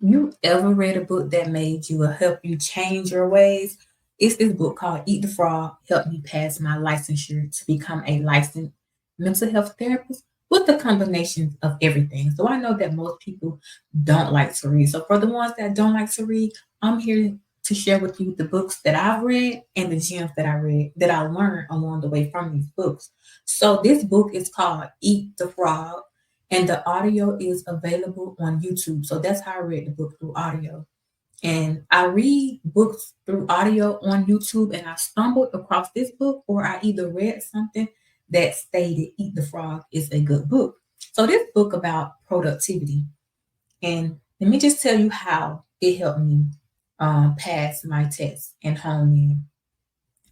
You ever read a book that made you or help you change your ways? It's this book called Eat the Frog, helped me pass my licensure to become a licensed mental health therapist with the combination of everything. So I know that most people don't like to read. So for the ones that don't like to read, I'm here to share with you the books that I've read and the gems that I read that I learned along the way from these books. So this book is called Eat the Frog, and the audio is available on YouTube. So that's how I read the book, through audio. And I read books through audio on YouTube, and I stumbled across this book, or I either read something that stated Eat the Frog is a good book. So this book about productivity, and let me just tell you how it helped me pass my test and hone in.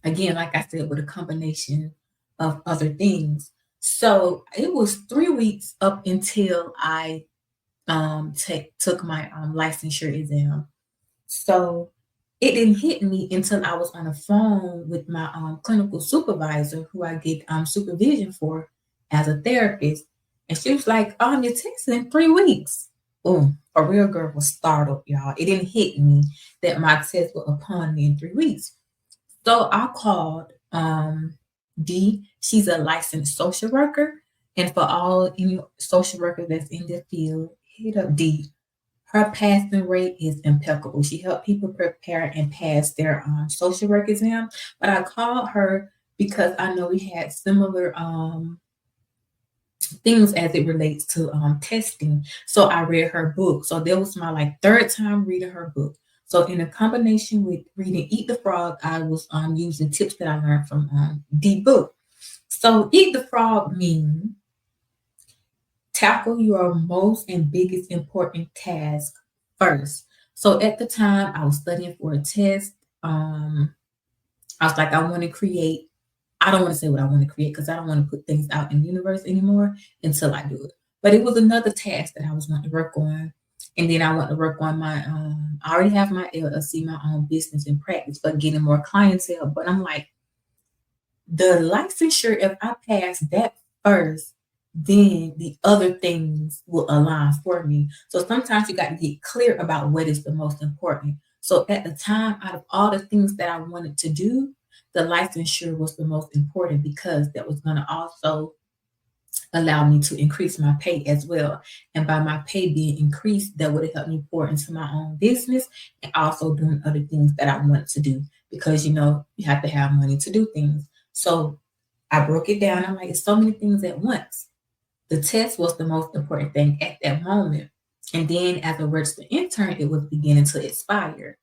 Again, like I said, with a combination of other things. So it was 3 weeks up until I took my licensure exam. So it didn't hit me until I was on the phone with my clinical supervisor, who I get supervision for as a therapist. And she was like, your test in 3 weeks. Boom. A real girl was startled, y'all. It didn't hit me that my test was upon me in 3 weeks. So I called D. She's a licensed social worker. And for all any social worker that's in the field, hit up D. Her passing rate is impeccable. She helped people prepare and pass their social work exam. But I called her because I know we had similar things as it relates to testing. So I read her book. So that was my like third time reading her book. So in a combination with reading Eat the Frog, I was using tips that I learned from the book. So Eat the Frog means tackle your most and biggest important task first. So at the time, I was studying for a test. I was like, I want to create. I don't want to say what I want to create because I don't want to put things out in the universe anymore until I do it. But it was another task that I was wanting to work on. And then I want to work on my, I already have my LLC, my own business and practice, but getting more clientele. But I'm like, the licensure, if I pass that first, then the other things will align for me. So sometimes you got to get clear about what is the most important. So at the time, out of all the things that I wanted to do, the licensure was the most important because that was going to also allow me to increase my pay as well. And by my pay being increased, that would have helped me pour into my own business and also doing other things that I wanted to do because you have to have money to do things. So I broke it down. I'm like, it's so many things at once. The test was the most important thing at that moment. And then as a registered intern, it was beginning to expire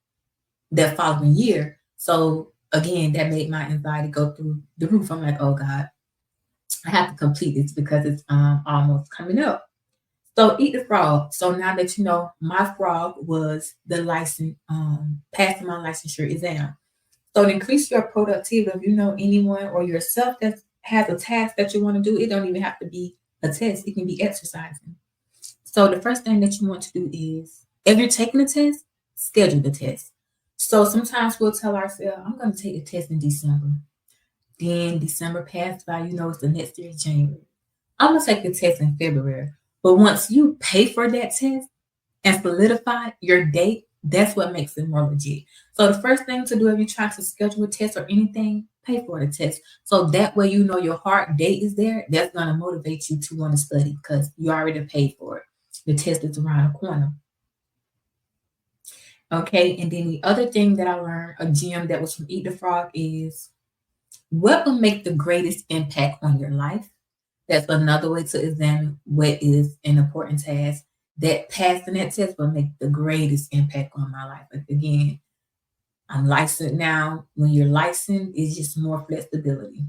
that following year. So again, that made my anxiety go through the roof. I'm like, oh God, I have to complete this because it's almost coming up. So Eat the Frog. So now that you know, my frog was the license, passing my licensure exam. So to increase your productivity, if you know anyone or yourself that has a task that you want to do, it don't even have to be a test. It can be exercising. So the first thing that you want to do is, if you're taking a test, schedule the test. So sometimes we'll tell ourselves, I'm going to take a test in December. Then December passed by, it's the next year, January. I'm going to take the test in February. But once you pay for that test and solidify your date, that's what makes it more legit. So the first thing to do if you're trying to schedule a test or anything, pay for the test. So that way your hard date is there. That's going to motivate you to want to study because you already paid for it. The test is around the corner. Okay, and then the other thing that I learned, a gem that was from Eat the Frog, is what will make the greatest impact on your life. That's another way to examine what is an important task. That passing that test will make the greatest impact on my life. But again, I'm licensed now. When you're licensed, it's just more flexibility.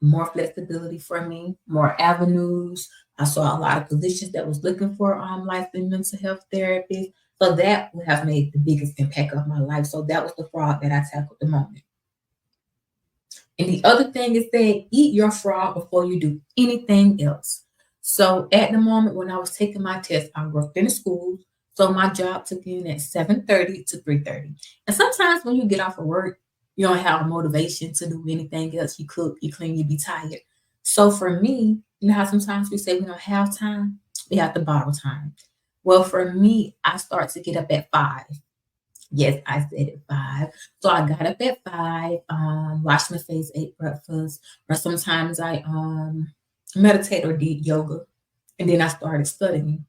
More flexibility for me, more avenues. I saw a lot of positions that was looking for licensed mental health therapists. So that would have made the biggest impact of my life. So that was the frog that I tackled the moment. And the other thing is that eat your frog before you do anything else. So at the moment when I was taking my test, I worked in a school. So my job took in at 7:30 to 3:30. And sometimes when you get off of work, you don't have motivation to do anything else. You cook, you clean, you be tired. So for me, you know how sometimes we say we don't have time? We have to borrow time. Well, for me, I start to get up at 5. Yes, I said it 5. So I got up at 5, washed my face, ate breakfast, or sometimes I meditate or did yoga, and then I started studying.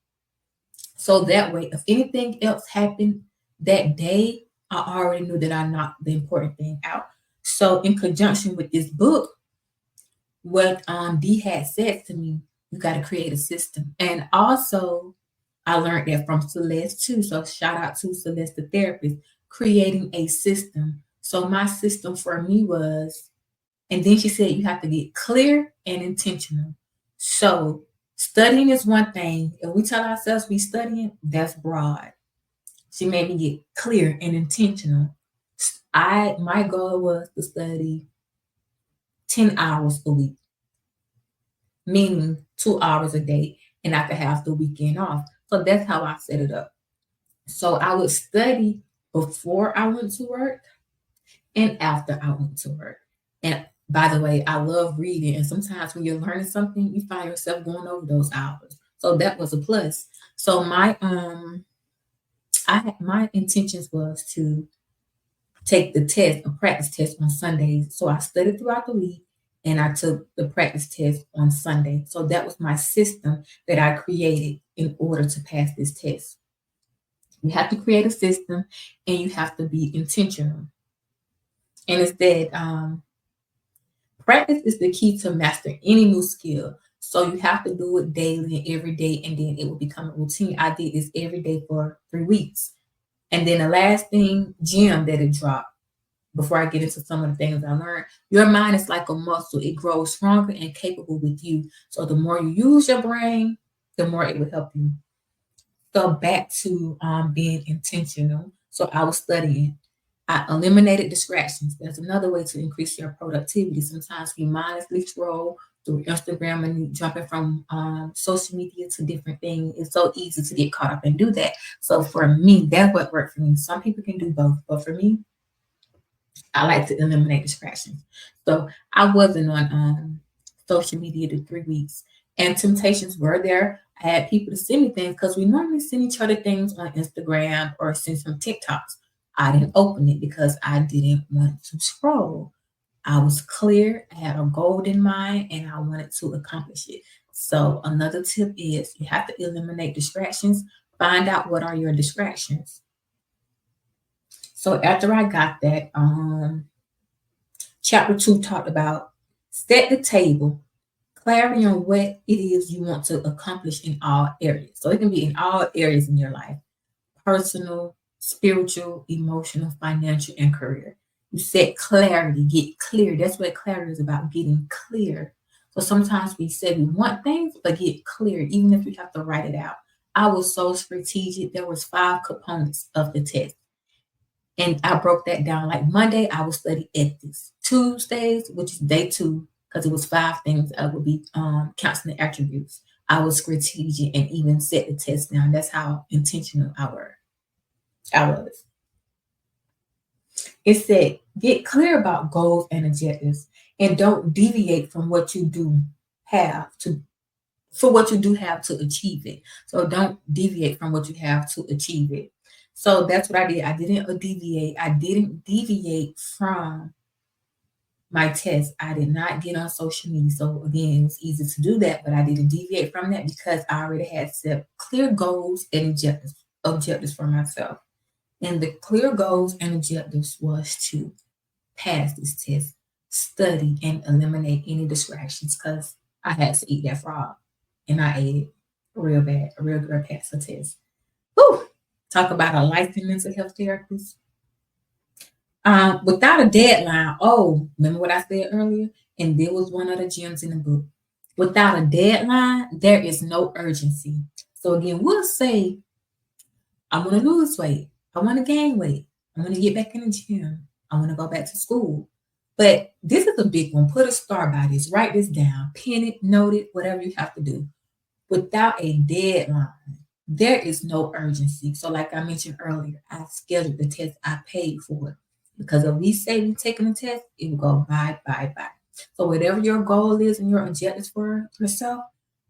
So that way, if anything else happened that day, I already knew that I knocked the important thing out. So in conjunction with this book, what D had said to me, you got to create a system. And also I learned that from Celeste too. So shout out to Celeste, the therapist, creating a system. So my system for me was, and then she said you have to get clear and intentional. So studying is one thing. If we tell ourselves we studying, that's broad. She made me get clear and intentional. I my goal was to study 10 hours a week, meaning 2 hours a day, and I could have the weekend off. So that's how I set it up. So I would study before I went to work and after I went to work. And by the way, I love reading. And sometimes when you're learning something, you find yourself going over those hours. So that was a plus. So my intentions was to take the test, a practice test on Sundays. So I studied throughout the week and I took the practice test on Sunday. So that was my system that I created in order to pass this test. You have to create a system and you have to be intentional. And instead, practice is the key to master any new skill. So you have to do it daily and every day, and then it will become a routine. I did this every day for 3 weeks. And then the last thing, gym that it dropped, before I get into some of the things I learned, your mind is like a muscle. It grows stronger and capable with you. So the more you use your brain, the more it will help you. So back to being intentional. So I was studying. I eliminated distractions. That's another way to increase your productivity. Sometimes we mindlessly scroll through Instagram and jumping from social media to different things. It's so easy to get caught up and do that. So for me, that's what worked for me. Some people can do both, but for me, I like to eliminate distractions. So I wasn't on social media the 3 weeks, and temptations were there. I had people to send me things because we normally send each other things on Instagram or send some TikToks. I didn't open it because I didn't want to scroll. I was clear, I had a goal in mind, and I wanted to accomplish it. So another tip is you have to eliminate distractions. Find out what are your distractions. So after I got that, chapter 2 talked about set the table, clarity on what it is you want to accomplish in all areas. So it can be in all areas in your life: personal, spiritual, emotional, financial, and career. You set clarity, get clear. That's what clarity is about, getting clear. So sometimes we say we want things, but get clear, even if we have to write it out. I was so strategic. There was 5 components of the test. And I broke that down. Like Monday, I would study ethics. Tuesdays, which is day 2, because it was 5 things, I would be counseling attributes. I was strategic and even set the test down. That's how intentional I was. It said, get clear about goals and objectives and don't deviate from what you do have to for what you do have to achieve it. So don't deviate from what you have to achieve it. So that's what I did. I didn't deviate. I didn't deviate from my test. I did not get on social media. So again, it was easy to do that, but I didn't deviate from that because I already had set clear goals and objectives for myself. And the clear goals and objectives was to pass this test, study, and eliminate any distractions because I had to eat that frog. And I ate it real bad, a real good pass the test. Whew! Talk about a licensed mental health therapist. Without a deadline, oh, remember what I said earlier? And there was one of the gems in the book. Without a deadline, there is no urgency. So again, we'll say, I want to lose weight. I want to gain weight. I want to get back in the gym. I want to go back to school. But this is a big one. Put a star by this. Write this down. Pin it, note it, whatever you have to do. Without a deadline, there is no urgency. So like I mentioned earlier, I scheduled the test. I paid for it. Because if we say we're taking a test, it will go bye, bye, bye. So whatever your goal is and your objectives for yourself,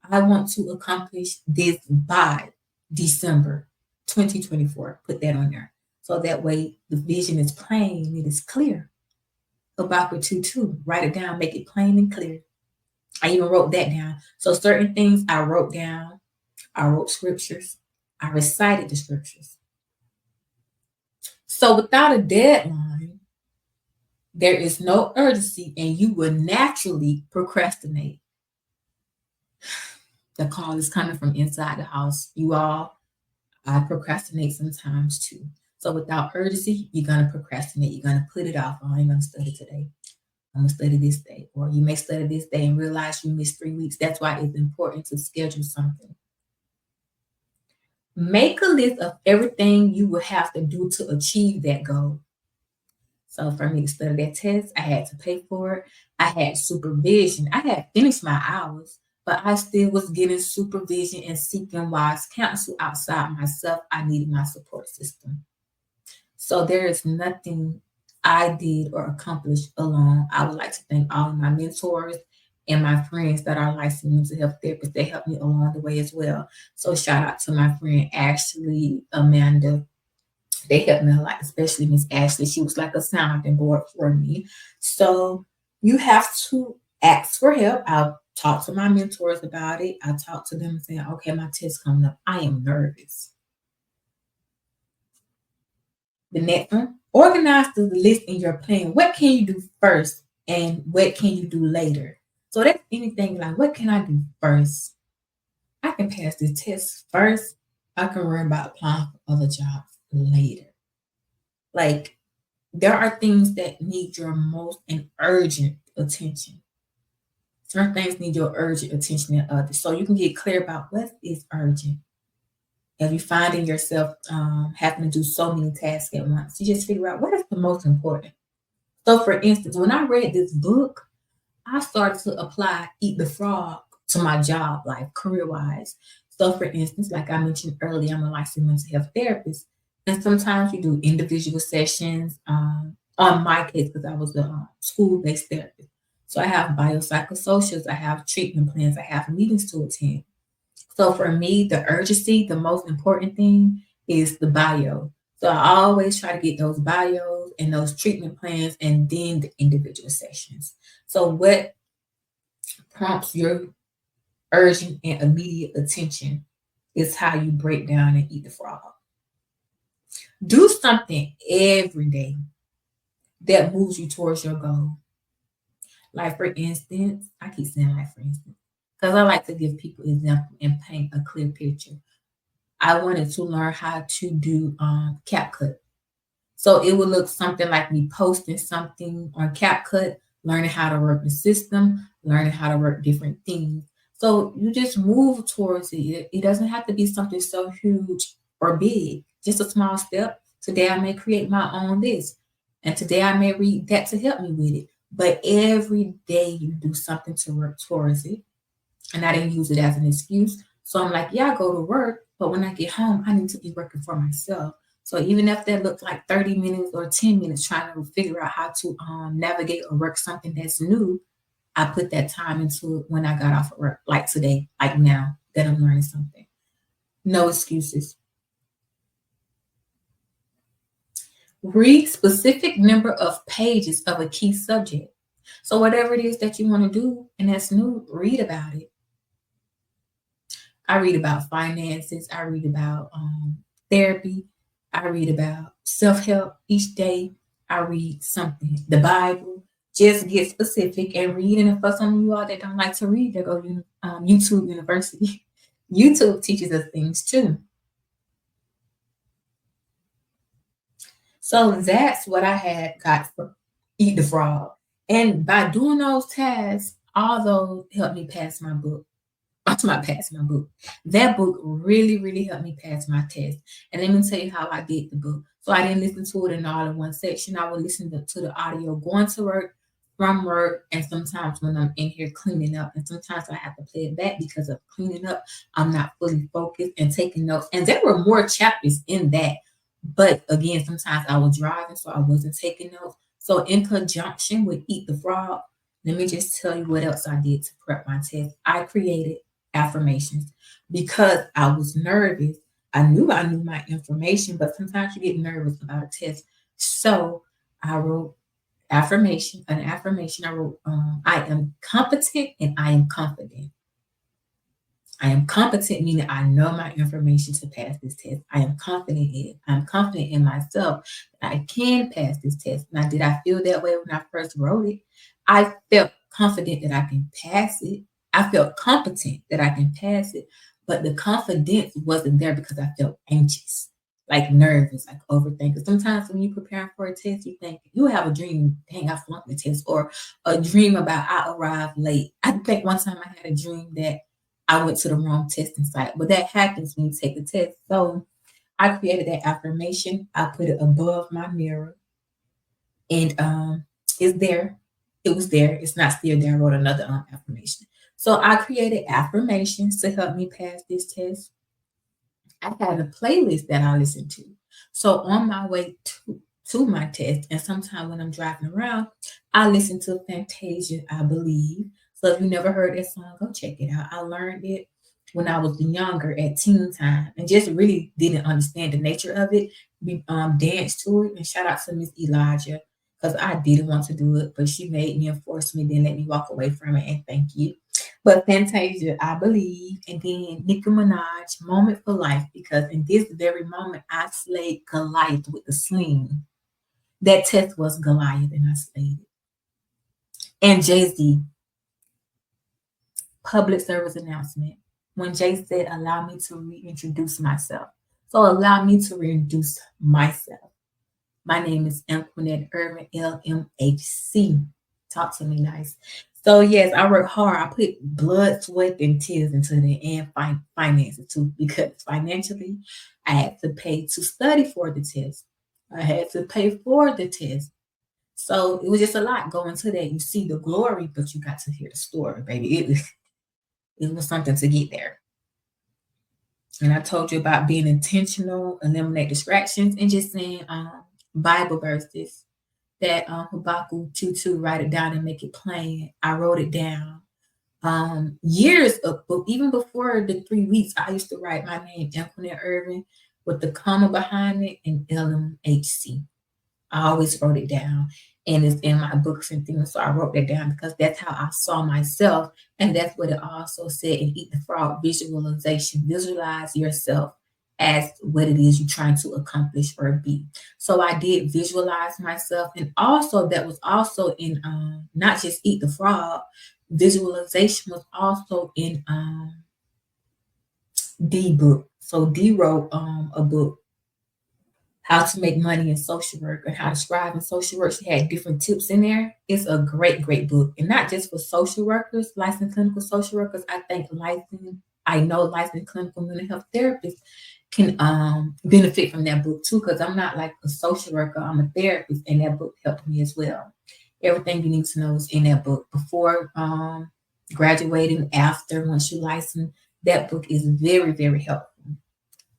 I want to accomplish this by December 2024. Put that on there. So that way the vision is plain, it is clear. Habakkuk 2:2. Write it down, make it plain and clear. I even wrote that down. So certain things I wrote down. I wrote scriptures. I recited the scriptures. So without a deadline, there is no urgency and you will naturally procrastinate. The call is coming from inside the house. You all, I procrastinate sometimes too. So without urgency, you're going to procrastinate. You're going to put it off. Oh, I ain't going to study today. I'm going to study this day. Or you may study this day and realize you missed 3 weeks. That's why it's important to schedule something. Make a list of everything you will have to do to achieve that goal. So for me to study that test, I had to pay for it. I had supervision. I had finished my hours, but I still was getting supervision and seeking wise counsel outside myself. I needed my support system. So there is nothing I did or accomplished alone. I would like to thank all of my mentors and my friends that are licensed mental health therapists. They helped me along the way as well. So shout out to my friend Ashley, Amanda. They helped me a lot, especially Miss Ashley. She was like a sounding board for me. So you have to ask for help. I'll talk to my mentors about it. I talk to them and say, okay, my test coming up. I am nervous. The next one, organize the list in your plan. What can you do first and what can you do later? So that's anything like, what can I do first? I can pass this test first. I can worry about applying for other jobs later. Like, there are things that need your most and urgent attention. Certain things need your urgent attention than others. So you can get clear about what is urgent. If you're finding yourself having to do so many tasks at once, you just figure out what is the most important. So, for instance, when I read this book, I started to apply Eat the Frog to my job life, career-wise. So, for instance, like I mentioned earlier, I'm a licensed mental health therapist, and sometimes you do individual sessions. On my case, because I was a school-based therapist, so I have biopsychosocials, I have treatment plans, I have meetings to attend. So for me, the urgency, the most important thing is the bio. So I always try to get those bios and those treatment plans and then the individual sessions. So what prompts your urgent and immediate attention is how you break down and eat the frog. Do something every day that moves you towards your goal. Like for instance, I keep saying like for instance, because I like to give people example and paint a clear picture. I wanted to learn how to do CapCut. So it would look something like me posting something on CapCut, learning how to work the system, learning how to work different things. So you just move towards it. It doesn't have to be something so huge or big, just a small step. Today I may create my own list, and today I may read that to help me with it. But every day you do something to work towards it. And I didn't use it as an excuse. So I'm like, yeah, I go to work, but when I get home, I need to be working for myself. So even if that looks like 30 minutes or 10 minutes trying to figure out how to navigate or work something that's new, I put that time into it when I got off of work, like today, like now that I'm learning something. No excuses. Read specific number of pages of a key subject. So whatever it is that you want to do and that's new, read about it. I read about finances. I read about therapy. I read about self-help each day. I read something, the Bible. Just get specific and read. And for some of you all that don't like to read, they go to YouTube University. YouTube teaches us things too. So that's what I had got for Eat the Frog. And by doing those tasks, all those helped me pass my book. That's my pass my book. That book really, really helped me pass my test. And let me tell you how I did the book. So I didn't listen to it in all in one section. I would listen to the audio going to work, from work, and sometimes when I'm in here cleaning up. And sometimes I have to play it back because of cleaning up. I'm not fully focused and taking notes. And there were more chapters in that. But again, sometimes I was driving, so I wasn't taking notes. So in conjunction with Eat the Frog, let me just tell you what else I did to prep my test. I created affirmations because I was nervous. I knew my information, but sometimes you get nervous about a test. So I wrote an affirmation. I wrote, I am competent and I am confident. I am competent, meaning I know my information to pass this test. I am confident in it. I'm confident in myself that I can pass this test. Now, did I feel that way when I first wrote it? I felt confident that I can pass it. I felt competent that I can pass it, but the confidence wasn't there because I felt anxious, like nervous, like overthinking. Sometimes when you're preparing for a test, you think you have a dream, dang, I flunked the test, or a dream about I arrived late. I think one time I had a dream that I went to the wrong testing site, but that happens when you take the test. So I created that affirmation. I put it above my mirror, and it's there. It was there. It's not still there. I wrote another affirmation. So I created affirmations to help me pass this test. I had a playlist that I listened to. So on my way to my test, and sometimes when I'm driving around, I listen to Fantasia, I believe. So if you never heard that song, go check it out. I learned it when I was younger at teen time and just really didn't understand the nature of it. We danced to it, and shout out to Miss Elijah because I didn't want to do it, but she made me and forced me, then let me walk away from it, and thank you. But Fantasia, I believe, and then Nicki Minaj, Moment for Life, because in this very moment, I slayed Goliath with the sling. That test was Goliath, and I slayed it. And Jay-Z, public service announcement. When Jay said, allow me to reintroduce myself. So allow me to reintroduce myself. My name is Anquinette Irvin, LMHC. Talk to me nice. So yes, I work hard. I put blood, sweat, and tears into it, and finances too, because financially, I had to pay to study for the test. I had to pay for the test. So it was just a lot going to that. You see the glory, but you got to hear the story, baby. It was something to get there. And I told you about being intentional, eliminate distractions, and just saying Bible verses that Habakkuk 2:2, write it down and make it plain. I wrote it down. Years of, even before the 3 weeks, I used to write my name, Anquinette Irvin, with the comma behind it and LMHC. I always wrote it down, and it's in my books and things. So I wrote that down because that's how I saw myself. And that's what it also said in Eat the Frog, visualization. Visualize yourself as what it is you're trying to accomplish or be. So I did visualize myself. And also that was also in not just Eat the Frog, visualization was also in D book. So D wrote a book, How to Make Money in Social Work and How to Strive in Social Work. She had different tips in there. It's a great, great book. And not just for social workers, licensed clinical social workers. I know licensed clinical mental health therapists can benefit from that book too, because I'm not like a social worker, I'm a therapist, and that book helped me as well. Everything you need to know is in that book. Before graduating, after, once you license, that book is very, very helpful.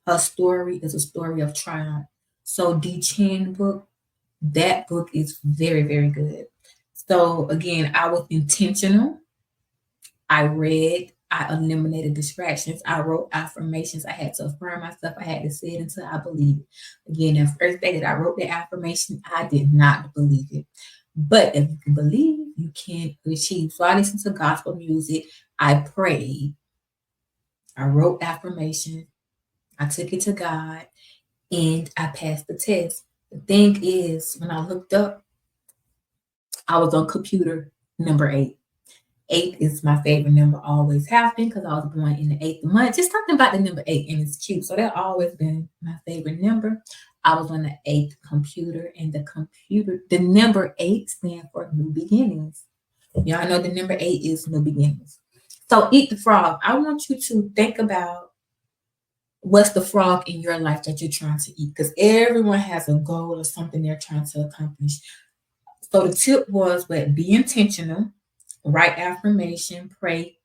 Her story is a story of triumph. So D Chin book, that book is very, very good. So again, I was intentional. I read, I eliminated distractions. I wrote affirmations. I had to affirm myself. I had to say it until I believe it. Again, the first day that I wrote the affirmation, I did not believe it. But if you can believe, you can achieve. So I listened to gospel music. I prayed. I wrote affirmations. I took it to God, and I passed the test. The thing is, when I looked up, I was on computer number 8. 8 is my favorite number, always have been, because I was born in the 8th month. Just talking about the number 8, and it's cute. So that always been my favorite number. I was on the 8th computer, and the number 8 stands for new beginnings. Y'all know the number 8 is new beginnings. So Eat the Frog. I want you to think about what's the frog in your life that you're trying to eat, because everyone has a goal or something they're trying to accomplish. So the tip was, but be intentional, write affirmation, pray,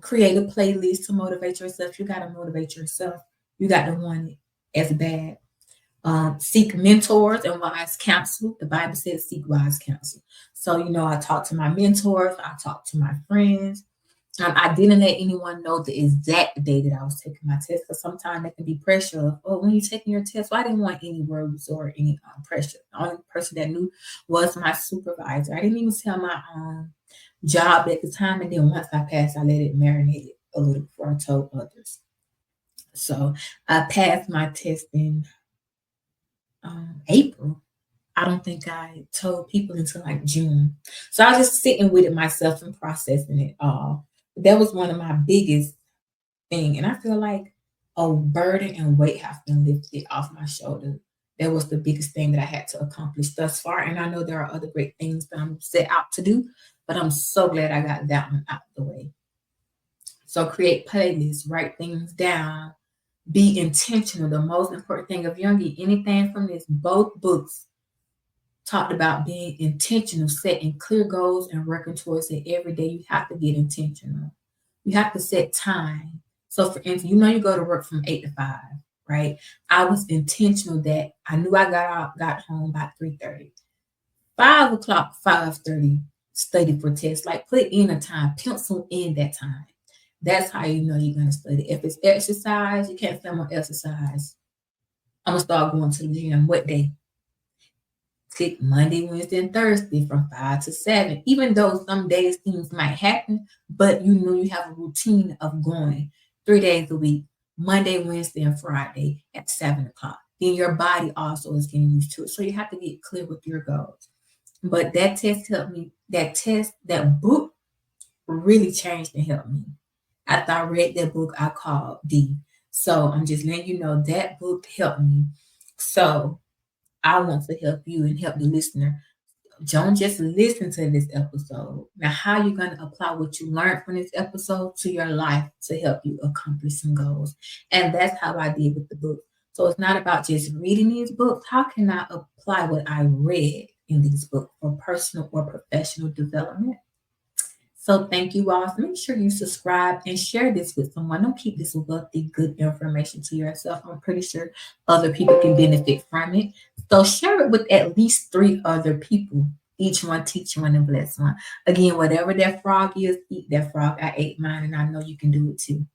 create a playlist to motivate yourself. You got to motivate yourself. You got to want it as bad. Seek mentors and wise counsel. The Bible says seek wise counsel. So, I talk to my mentors. I talk to my friends. I didn't let anyone know the exact day that I was taking my test because sometimes there can be pressure of, oh, when you're taking your test. So I didn't want any worries or any pressure. The only person that knew was my supervisor. I didn't even tell my job at the time. And then once I passed, I let it marinate a little before I told others. So I passed my test in April. I don't think I told people until like June. So I was just sitting with it myself and processing it all. That was one of my biggest thing. And I feel like a burden and weight have been lifted off my shoulder. That was the biggest thing that I had to accomplish thus far. And I know there are other great things that I'm set out to do, but I'm so glad I got that one out of the way. So create playlists, write things down, be intentional. The most important thing, if you don't get anything from this, both books talked about being intentional, setting clear goals and working towards it every day. You have to get intentional. You have to set time. So for instance, you go to work from 8 to 5, right? I was intentional that I knew I got home by 3:30. 5 o'clock, 5:30, study for tests. Like put in a time, pencil in that time. That's how you know you're gonna study. If it's exercise, you can't film on exercise. I'm gonna start going to the gym. What day? Click Monday, Wednesday, and Thursday from 5 to 7. Even though some days things might happen, but you know you have a routine of going 3 days a week, Monday, Wednesday, and Friday at 7 o'clock. Then your body also is getting used to it. So you have to get clear with your goals. But that test helped me. That book really changed and helped me. After I read that book, I called D. So I'm just letting you know that book helped me. So I want to help you and help the listener. Don't just listen to this episode. Now, how you going to apply what you learned from this episode to your life to help you accomplish some goals? And that's how I did with the book. So it's not about just reading these books. How can I apply what I read in these books for personal or professional development? So thank you all. So make sure you subscribe and share this with someone. Don't keep this wealthy, good information to yourself. I'm pretty sure other people can benefit from it. So share it with at least 3 other people. Each one teach one and bless one. Again, whatever that frog is, eat that frog. I ate mine and I know you can do it too.